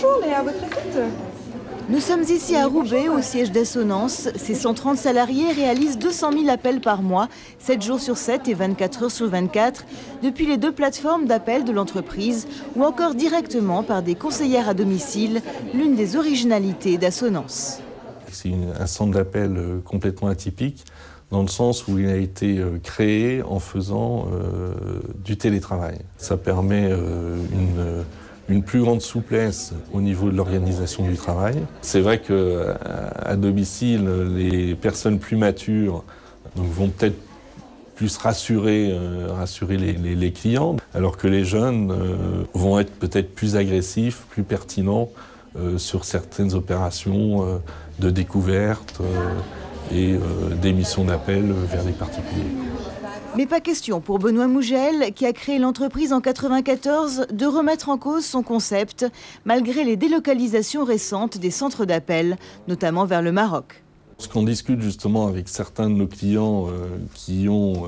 Bonjour Léa, votre écoute. Nous sommes ici à Roubaix, au siège d'Assonance. Ces 130 salariés réalisent 200 000 appels par mois, 7 jours sur 7 et 24 heures sur 24, depuis les 2 plateformes d'appel de l'entreprise ou encore directement par des conseillères à domicile, l'une des originalités d'Assonance. C'est un centre d'appel complètement atypique, dans le sens où il a été créé en faisant du télétravail. Ça permet une plus grande souplesse au niveau de l'organisation du travail. C'est vrai qu'à domicile, les personnes plus matures vont peut-être plus rassurer les clients, alors que les jeunes vont être peut-être plus agressifs, plus pertinents sur certaines opérations de découverte et d'émission d'appel vers les particuliers. Mais pas question pour Benoît Mougel, qui a créé l'entreprise en 1994, de remettre en cause son concept, malgré les délocalisations récentes des centres d'appel, notamment vers le Maroc. Lorsqu'on discute justement avec certains de nos clients qui ont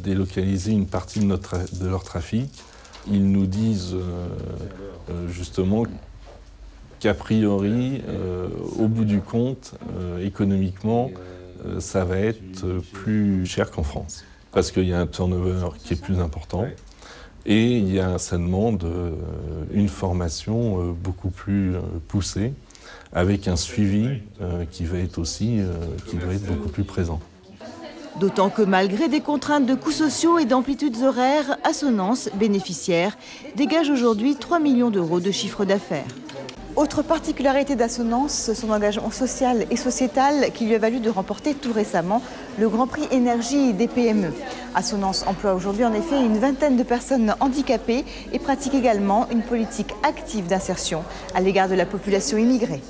délocalisé une partie de leur trafic, ils nous disent justement qu'a priori, au bout du compte, économiquement, ça va être plus cher qu'en France. Parce qu'il y a un turnover qui est plus important et ça demande une formation beaucoup plus poussée avec un suivi qui va être beaucoup plus présent. D'autant que malgré des contraintes de coûts sociaux et d'amplitudes horaires, Assonance, bénéficiaire, dégage aujourd'hui 3 millions d'euros de chiffre d'affaires. Autre particularité d'Assonance, son engagement social et sociétal qui lui a valu de remporter tout récemment le Grand Prix Énergie des PME. Assonance emploie aujourd'hui en effet une vingtaine de personnes handicapées et pratique également une politique active d'insertion à l'égard de la population immigrée.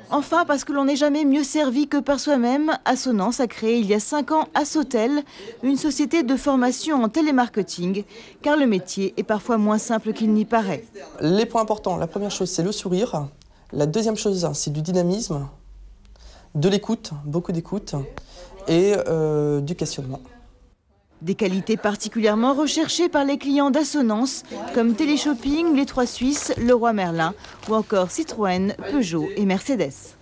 Enfin, parce que l'on n'est jamais mieux servi que par soi-même, Assonance a créé il y a 5 ans Assotel, une société de formation en télémarketing, car le métier est parfois moins simple qu'il n'y paraît. Les points importants, la première chose c'est le sourire, la deuxième chose c'est du dynamisme, de l'écoute, beaucoup d'écoute et du questionnement. Des qualités particulièrement recherchées par les clients d'Assonance, comme Téléshopping, Les Trois Suisses, Leroy Merlin ou encore Citroën, Peugeot et Mercedes.